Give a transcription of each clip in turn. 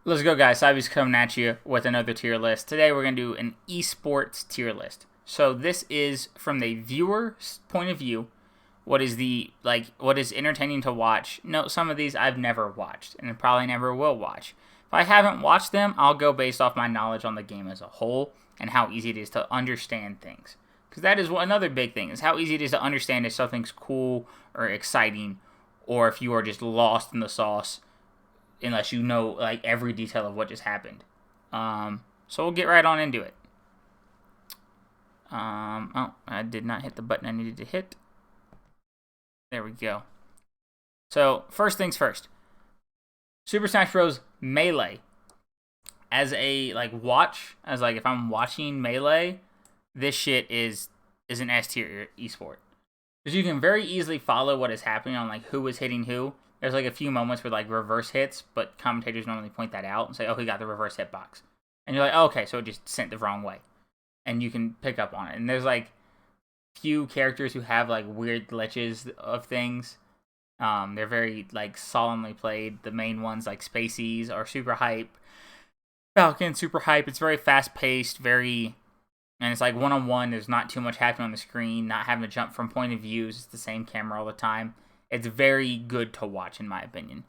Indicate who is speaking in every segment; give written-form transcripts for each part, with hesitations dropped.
Speaker 1: Let's go, guys. Cybeast coming at you with another tier list. Today we're going to do an esports tier list. So this is from the viewer's point of view. What is what is entertaining to watch? No, some of these I've never watched and probably never will watch. If I haven't watched them, I'll go based off my knowledge on the game as a whole and how easy it is to understand things. Because that is another big thing, is how easy it is to understand if something's cool or exciting, or if you are just lost in the sauce unless you know like every detail of what just happened. So we'll get right on into it. Oh, I did not hit the button I needed to hit. There we go. So first things first. Super Smash Bros. Melee. As a if I'm watching Melee, this shit is an S tier esport. Because you can very easily follow what is happening on who is hitting who. There's a few moments with reverse hits, but commentators normally point that out and say, oh, he got the reverse hitbox. And you're like, oh, okay, so it just sent the wrong way. And you can pick up on it. And there's few characters who have weird glitches of things. They're very solemnly played. The main ones Spaceys are super hype. Falcon, super hype. It's very fast paced, and it's one-on-one. There's not too much happening on the screen, not having to jump from point of views. It's the same camera all the time. It's very good to watch, in my opinion.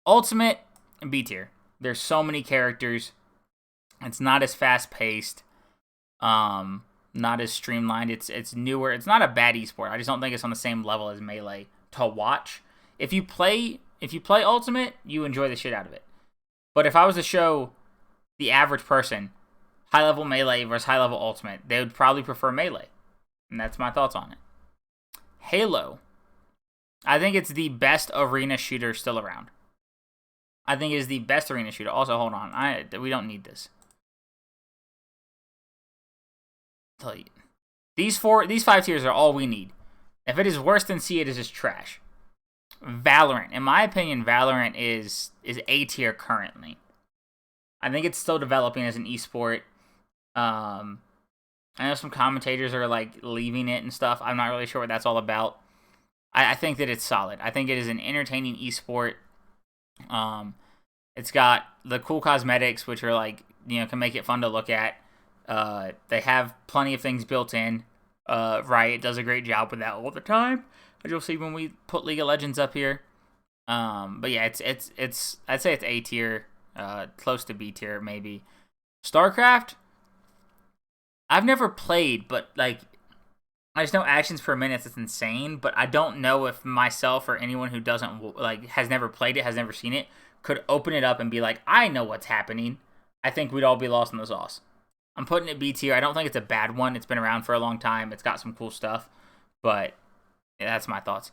Speaker 1: Ultimate, B tier. There's so many characters. It's not as fast-paced. Not as streamlined. It's newer. It's not a bad esport. I just don't think it's on the same level as Melee to watch. If you play Ultimate, you enjoy the shit out of it. But if I was to show the average person high-level Melee versus high-level Ultimate, they would probably prefer Melee. And that's my thoughts on it. Halo. I think it's the best arena shooter still around. I think it is the best arena shooter. Also, hold on. We don't need this. Tell you. These 5 tiers are all we need. If it is worse than C, it is just trash. Valorant. In my opinion, Valorant is A tier currently. I think it's still developing as an esport. I know some commentators are leaving it and stuff. I'm not really sure what that's all about. I think that it's solid. I think it is an entertaining esport. It's got the cool cosmetics, which are can make it fun to look at. They have plenty of things built in. Riot does a great job with that all the time, as you'll see when we put League of Legends up here. But yeah, it's I'd say it's A tier, close to B tier maybe. StarCraft, I've never played, but I just know actions per minute is insane, but I don't know if myself or anyone who doesn't has never played it, has never seen it, could open it up and be like, I know what's happening. I think we'd all be lost in the sauce. I'm putting it B tier. I don't think it's a bad one. It's been around for a long time. It's got some cool stuff, but yeah, that's my thoughts.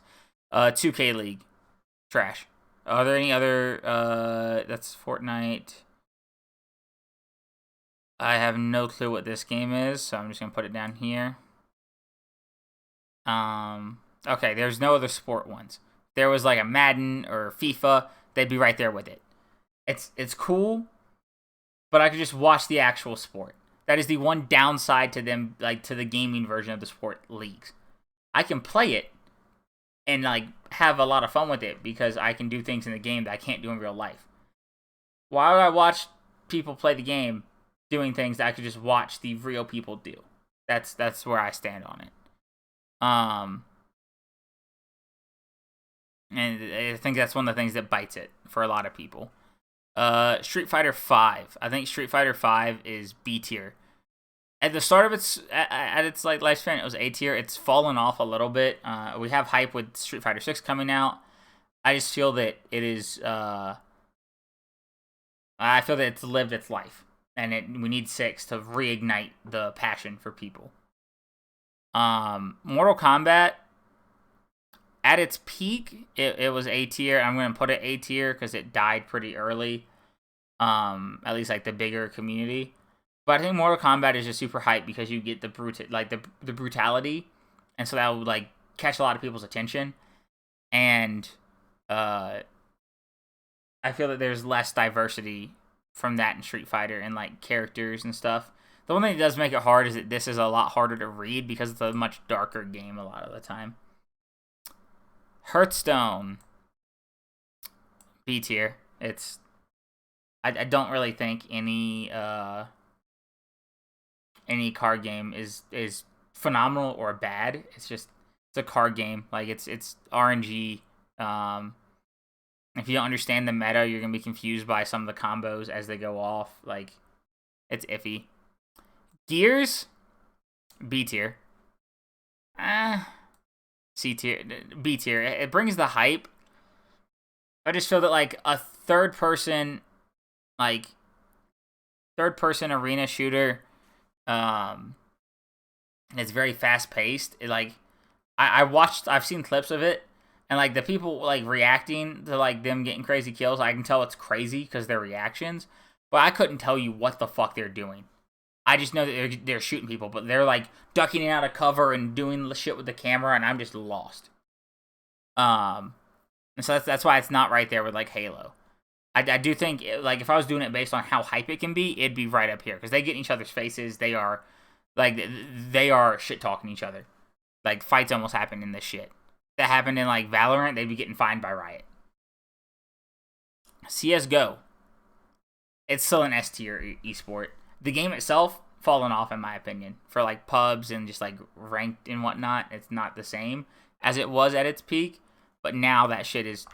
Speaker 1: 2K League, trash. Are there any other? That's Fortnite. I have no clue what this game is, so I'm just gonna put it down here. Okay, there's no other sport ones. If there was a Madden or FIFA, they'd be right there with it. It's cool, but I could just watch the actual sport. That is the one downside to them, to the gaming version of the sport leagues. I can play it and have a lot of fun with it because I can do things in the game that I can't do in real life. Why would I watch people play the game doing things that I could just watch the real people do? That's where I stand on it. And I think that's one of the things that bites it for a lot of people. Street Fighter 5. I think Street Fighter 5 is B tier. At the start of its lifespan, it was A tier. It's fallen off a little bit. We have hype with Street Fighter 6 coming out. I just feel that it is. I feel that it's lived its life, and we need 6 to reignite the passion for people. Mortal Kombat, at its peak, it was A tier. I'm going to put it A tier because it died pretty early. At least the bigger community. But I think Mortal Kombat is just super hype because you get the brutality, and so that will catch a lot of people's attention. And I feel that there's less diversity from that in Street Fighter and characters and stuff. The one thing that does make it hard is that this is a lot harder to read because it's a much darker game a lot of the time. Hearthstone. B tier. I don't really think any card game is phenomenal or bad. It's just it's a card game. Like it's RNG. If you don't understand the meta, you're gonna be confused by some of the combos as they go off. Like it's iffy. Gears, B tier. C tier, B tier. It brings the hype. I just feel that like a third person arena shooter, it's very fast paced. I've seen clips of it, and like the people like reacting to like them getting crazy kills. I can tell it's crazy because their reactions, but I couldn't tell you what the fuck they're doing. I just know that they're shooting people, but they're like ducking out of cover and doing the shit with the camera, and I'm just lost. And so that's why it's not right there with like Halo. I do think like if I was doing it based on how hype it can be, it'd be right up here because they get in each other's faces. They are shit talking each other. Like fights almost happen in this shit. If that happened in like Valorant, they'd be getting fined by Riot. CS:GO. It's still an S tier esport. The game itself fallen off in my opinion for like pubs and just like ranked and whatnot. It's not the same as it was at its peak, but now that shit is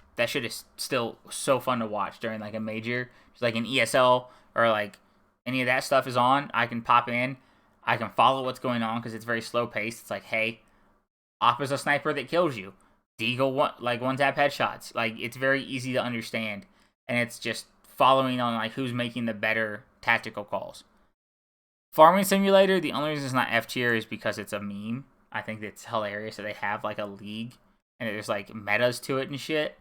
Speaker 1: still so fun to watch during like a major, just like an ESL or like any of that stuff is on. I can pop in, I can follow what's going on because it's very slow paced. It's like, hey, Op is a sniper that kills you. Deagle one tap headshots. Like it's very easy to understand, and it's just following on like who's making the better tactical calls. Farming Simulator, the only reason it's not F tier is because it's a meme. I think it's hilarious that they have like a league and there's like metas to it and shit,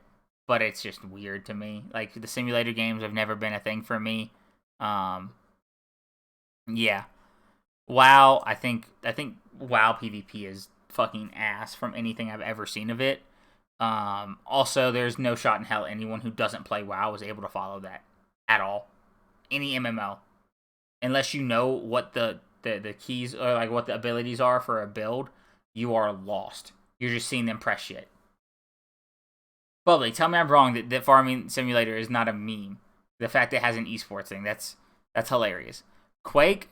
Speaker 1: but it's just weird to me. Like the simulator games have never been a thing for me. Yeah. WoW, I think WoW PvP is fucking ass from anything I've ever seen of it. Also, there's no shot in hell anyone who doesn't play WoW is able to follow that at all. Any MMO. Unless you know what the keys or like what the abilities are for a build, you are lost. You're just seeing them press shit. Bubbly, tell me I'm wrong that Farming Simulator is not a meme. The fact that it has an esports thing, that's hilarious. Quake,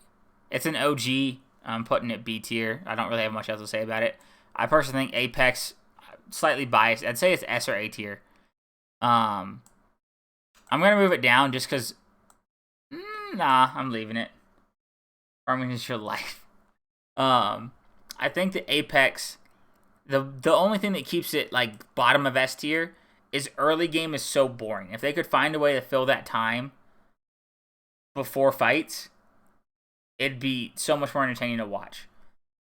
Speaker 1: it's an OG. I'm putting it B tier. I don't really have much else to say about it. I personally think Apex, slightly biased. I'd say it's S or A tier. I'm gonna move it down just because. Nah, I'm leaving it. Farming is your life. I think the Apex, the only thing that keeps it like bottom of S tier is early game is so boring. If they could find a way to fill that time before fights, it'd be so much more entertaining to watch.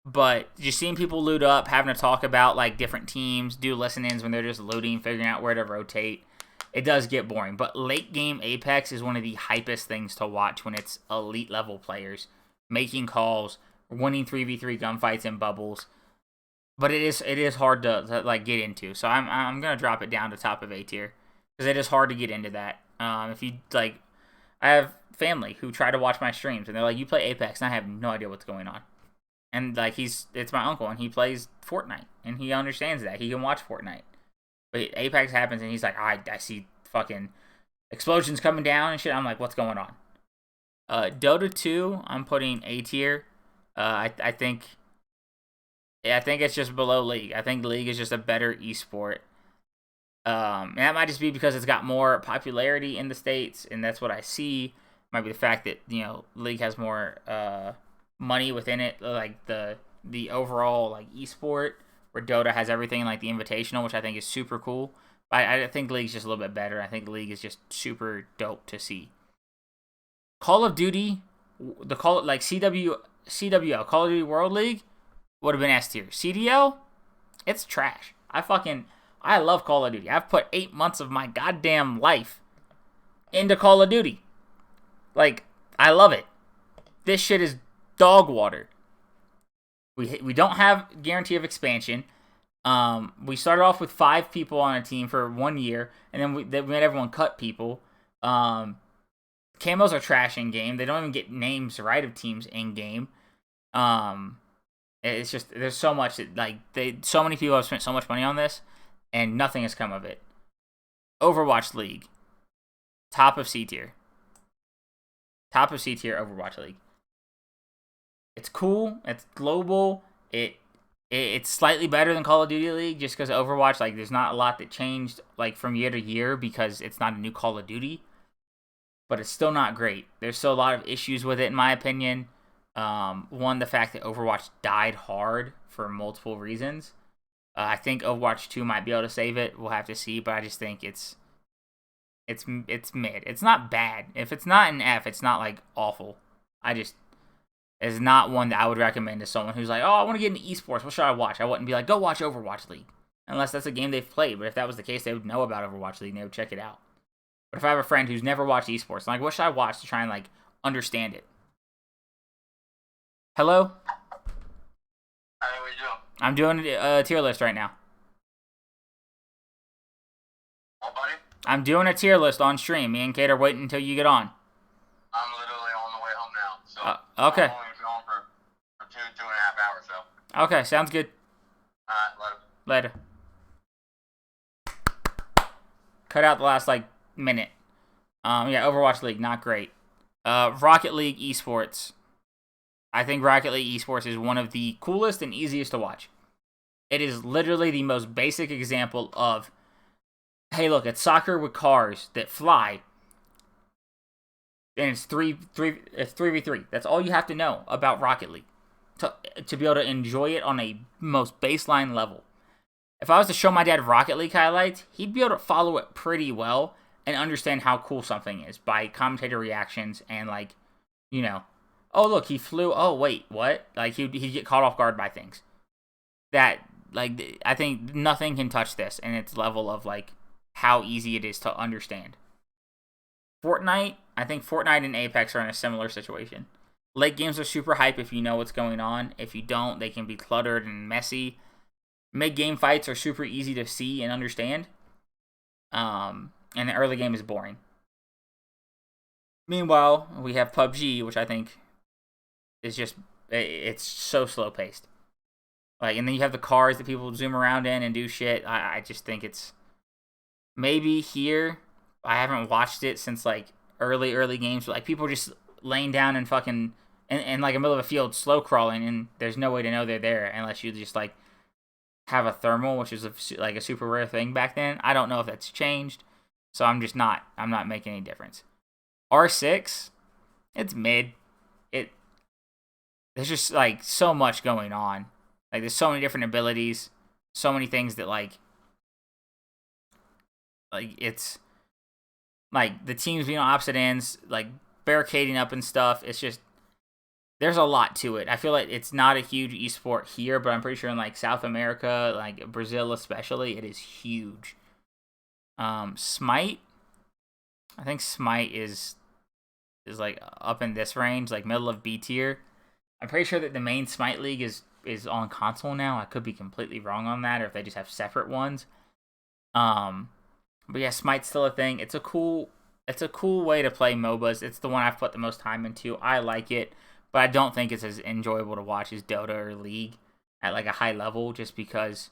Speaker 1: But just seeing people loot up, having to talk about like different teams, do listen-ins when they're just looting, figuring out where to rotate, it does get boring. But late game Apex is one of the hypest things to watch when it's elite level players making calls, winning 3v3 gunfights in bubbles. But it is hard to like get into. So I'm gonna drop it down to top of A tier because it is hard to get into that. If you like, I have family who try to watch my streams and they're like, "You play Apex," and I have no idea what's going on. And like it's my uncle and he plays Fortnite and he understands that he can watch Fortnite. But Apex happens and he's like, I see fucking explosions coming down and shit. I'm like, what's going on? Dota 2, I'm putting A tier. I think it's just below League. I think League is just a better esport. And that might just be because it's got more popularity in the States, and that's what I see. Might be the fact that, you know, League has more money within it, like the overall like esport, where Dota has everything like the Invitational, which I think is super cool. I think League's just a little bit better. I think League is just super dope to see. Call of Duty, CWL, Call of Duty World League, would have been S tier. CDL, it's trash. I love Call of Duty. I've put 8 months of my goddamn life into Call of Duty. Like, I love it. This shit is dog water. We don't have guarantee of expansion. We started off with 5 people on a team for 1 year, and then we made everyone cut people. Camos are trash in game. They don't even get names right of teams in game. It's just there's so much that, so many people have spent so much money on this, and nothing has come of it. Overwatch League, top of C tier. Top of C tier Overwatch League. It's cool. It's global. It's slightly better than Call of Duty League just because Overwatch, like, there's not a lot that changed, like, from year to year because it's not a new Call of Duty. But it's still not great. There's still a lot of issues with it, in my opinion. One, the fact that Overwatch died hard for multiple reasons. I think Overwatch 2 might be able to save it. We'll have to see, but I just think it's mid. It's not bad. If it's not an F, it's not, like, awful. It's not one that I would recommend to someone who's like, oh, I want to get into esports. What should I watch? I wouldn't be like, go watch Overwatch League. Unless that's a game they've played. But if that was the case, they would know about Overwatch League and they would check it out. But if I have a friend who's never watched esports, I'm like, what should I watch to try and, like, understand it? Hello?
Speaker 2: Hey, what you doing?
Speaker 1: I'm doing a tier list right now.
Speaker 2: What, buddy?
Speaker 1: I'm doing a tier list on stream. Me and Kate are waiting until you get on.
Speaker 2: I'm literally on the way home now. So
Speaker 1: okay.
Speaker 2: I'm only going for 2.5 hours, so.
Speaker 1: Okay, sounds good.
Speaker 2: Alright,
Speaker 1: Later. Cut out the last, like, minute. Yeah, Overwatch League, not great. Rocket League Esports. I think Rocket League Esports is one of the coolest and easiest to watch. It is literally the most basic example of, hey, look, it's soccer with cars that fly. And it's 3v3. That's all you have to know about Rocket League to be able to enjoy it on a most baseline level. If I was to show my dad Rocket League highlights, he'd be able to follow it pretty well and understand how cool something is by commentator reactions and, like, you know, oh, look, he flew. Oh, wait, what? Like, he'd get caught off guard by things. That, like, I think nothing can touch this and its level of, like, how easy it is to understand. Fortnite, I think Fortnite and Apex are in a similar situation. Late games are super hype if you know what's going on. If you don't, they can be cluttered and messy. Mid-game fights are super easy to see and understand. And the early game is boring. Meanwhile, we have PUBG, which I think is just, it's so slow-paced. Like, and then you have the cars that people zoom around in and do shit. I just think it's, maybe here, I haven't watched it since, like, early games, but, like, people are just laying down and fucking, in like, the middle of a field, slow crawling, and there's no way to know they're there unless you just, like, have a thermal, which is like a super rare thing back then. I don't know if that's changed, so I'm not making any difference. R6, it's mid. There's just, like, so much going on. Like, there's so many different abilities, so many things that, like it's, like, the teams being on opposite ends, like, barricading up and stuff. It's just, there's a lot to it. I feel like it's not a huge esport here, but I'm pretty sure in, like, South America, like Brazil especially, it is huge. Smite, I think Smite is like up in this range, like middle of B tier. I'm pretty sure that the main Smite League is on console now. I could be completely wrong on that, or if they just have separate ones. But yeah, Smite's still a thing. It's a cool way to play MOBAs. It's the one I've put the most time into. I like it, but I don't think it's as enjoyable to watch as Dota or League at, like, a high level, just because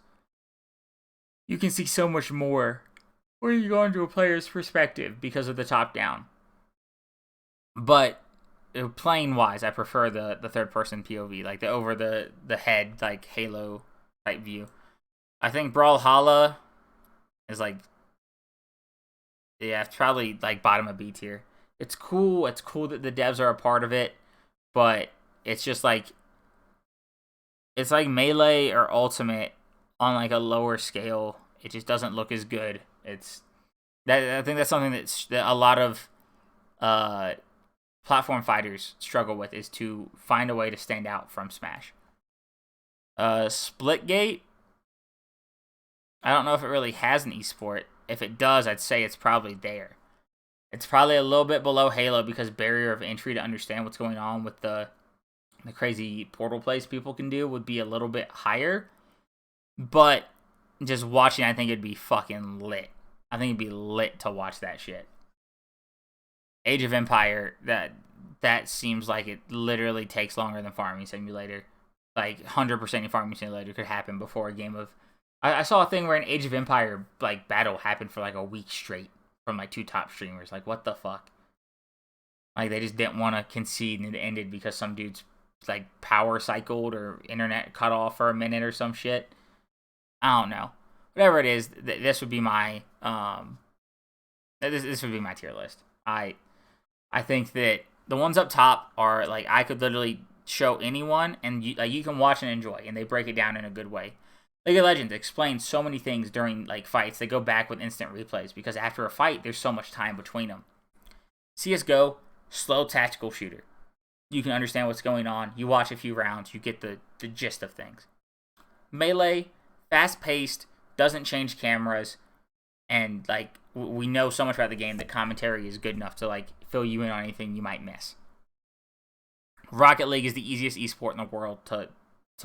Speaker 1: you can see so much more when you go into a player's perspective because of the top down. But playing wise, I prefer the third person POV, like the over the head, like, Halo type view. I think Brawlhalla is, like, yeah, it's probably, like, bottom of B tier. It's cool. It's cool that the devs are a part of it, but it's just, like, it's like Melee or Ultimate on, like, a lower scale. It just doesn't look as good. I think that's something that a lot of platform fighters struggle with, is to find a way to stand out from Smash. Splitgate, I don't know if it really has an esport. If it does, I'd say it's probably there. It's probably a little bit below Halo because barrier of entry to understand what's going on with the crazy portal plays people can do would be a little bit higher. But just watching, I think it'd be fucking lit. I think it'd be lit to watch that shit. Age of Empire, that seems like it literally takes longer than Farming Simulator. Like, 100% in Farming Simulator could happen before a game of... I saw a thing where an Age of Empire, like, battle happened for, like, a week straight from, like, 2 top streamers. Like, what the fuck? Like, they just didn't want to concede and it ended because some dude's, like, power cycled or internet cut off for a minute or some shit. I don't know. Whatever it is, this would be my, this would be my tier list. I think that the ones up top are, like, I could literally show anyone, and you can watch and enjoy, and they break it down in a good way. League of Legends explains so many things during, like, fights. They go back with instant replays, because after a fight, there's so much time between them. CSGO, slow tactical shooter. You can understand what's going on. You watch a few rounds. You get the gist of things. Melee, fast-paced, doesn't change cameras, and, like, we know so much about the game that commentary is good enough to, like, fill you in on anything you might miss. Rocket League is the easiest esport in the world to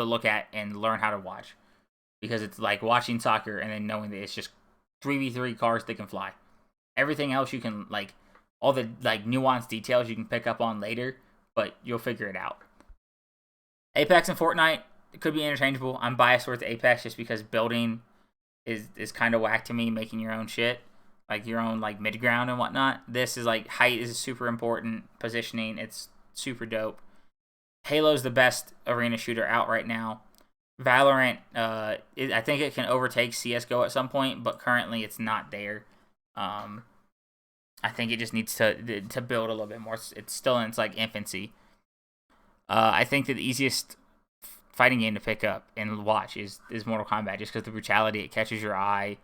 Speaker 1: look at and learn how to watch, because it's like watching soccer and then knowing that it's just 3v3 cars that can fly. Everything else you can, like, all the, like, nuanced details you can pick up on later, but you'll figure it out. Apex and Fortnite could be interchangeable. I'm biased towards Apex just because building is kind of whack to me, making your own shit, like your own, like, mid-ground and whatnot. This is, like, height is super important, positioning, it's super dope. Halo's the best arena shooter out right now. Valorant, I think it can overtake CSGO at some point, but currently it's not there. I think it just needs to build a little bit more. It's still in its, like, infancy. I think that the easiest fighting game to pick up and watch is Mortal Kombat, just because the brutality, it catches your eye.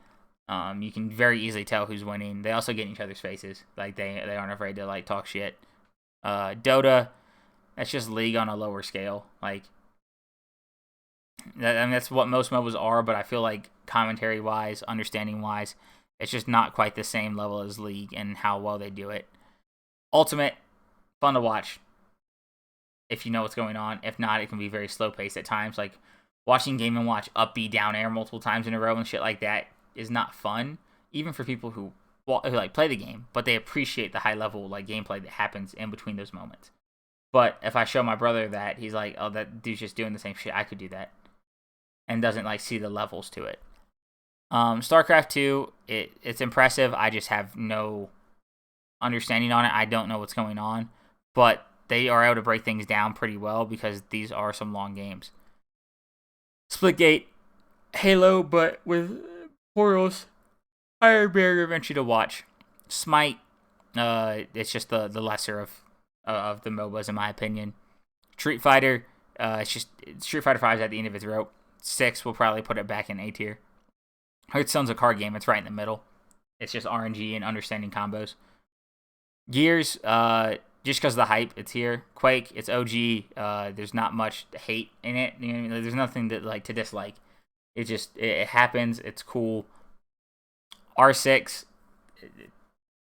Speaker 1: You can very easily tell who's winning. They also get in each other's faces. Like, they aren't afraid to, like, talk shit. Dota, that's just League on a lower scale. Like, I mean, that's what most MOBAs are, but I feel like commentary-wise, understanding-wise, it's just not quite the same level as League and how well they do it. Ultimate, fun to watch if you know what's going on. If not, it can be very slow-paced at times. Like, watching Game & Watch up B down air multiple times in a row and shit like that is not fun, even for people who like play the game, but they appreciate the high-level, like, gameplay that happens in between those moments. But if I show my brother that, he's like, oh, that dude's just doing the same shit. I could do that. And doesn't, like, see the levels to it. StarCraft 2, it's impressive. I just have no understanding on it. I don't know what's going on. But they are able to break things down pretty well because these are some long games. Splitgate, Halo, but with portals. Higher barrier of entry to watch. Smite, it's just the lesser of the MOBAs, in my opinion. Street Fighter, it's just Street Fighter 5 is at the end of its rope. 6 will probably put it back in A tier. Hearthstone's a card game. It's right in the middle. It's just RNG and understanding combos. Gears, just because of the hype, it's here. Quake, it's OG. There's not much hate in it. You know, there's nothing to dislike. It happens. It's cool. R6,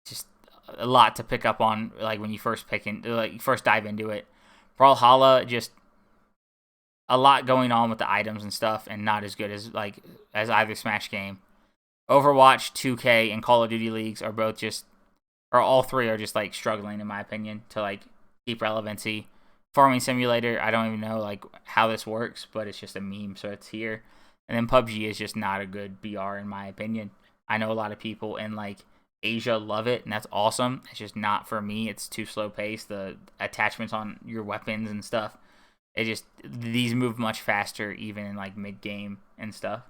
Speaker 1: just a lot to pick up on, like, when you first first dive into it. Brawlhalla, just a lot going on with the items and stuff, and not as good as either Smash game. Overwatch, 2K, and Call of Duty leagues are all three are just, like, struggling, in my opinion, to, like, keep relevancy. Farming Simulator, I don't even know, like, how this works, but it's just a meme, so it's here. And then PUBG is just not a good BR, in my opinion. I know a lot of people in, like, Asia love it, and that's awesome. It's just not for me. It's too slow paced. The attachments on your weapons and stuff, these move much faster, even in, like, mid game and stuff.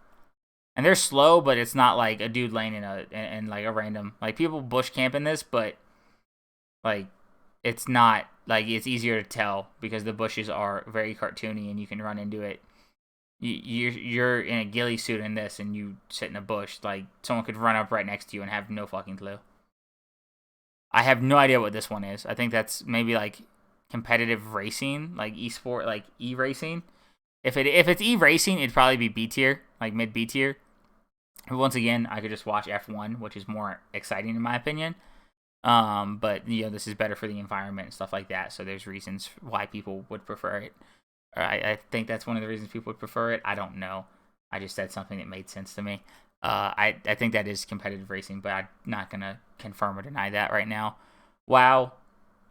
Speaker 1: And they're slow, but it's not like a dude laying in like a random, like, people bush camp in this, but, like, it's not, like, it's easier to tell because the bushes are very cartoony and you can run into it. You're in a ghillie suit in this, and you sit in a bush. Like, someone could run up right next to you and have no fucking clue. I have no idea what this one is. I think that's maybe, like, competitive racing, like esport, like e-racing. If it's e-racing, it'd probably be B tier, like mid B tier. But once again, I could just watch F1, which is more exciting in my opinion. But, you know, this is better for the environment and stuff like that. So there's reasons why people would prefer it. I think that's one of the reasons people would prefer it. I don't know. I just said something that made sense to me. I think that is competitive racing, but I'm not going to confirm or deny that right now. WoW,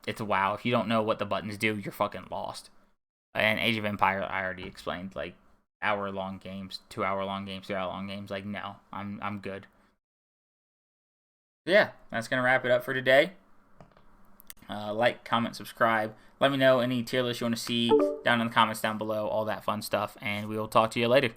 Speaker 1: it's a WoW. If you don't know what the buttons do, you're fucking lost. And Age of Empire, I already explained, like, hour-long games, 2-hour-long games, 3-hour-long games. Like, no, I'm good. Yeah, that's going to wrap it up for today. like, comment, subscribe. Let me know any tier list you want to see down in the comments down below, all that fun stuff, and we will talk to you later.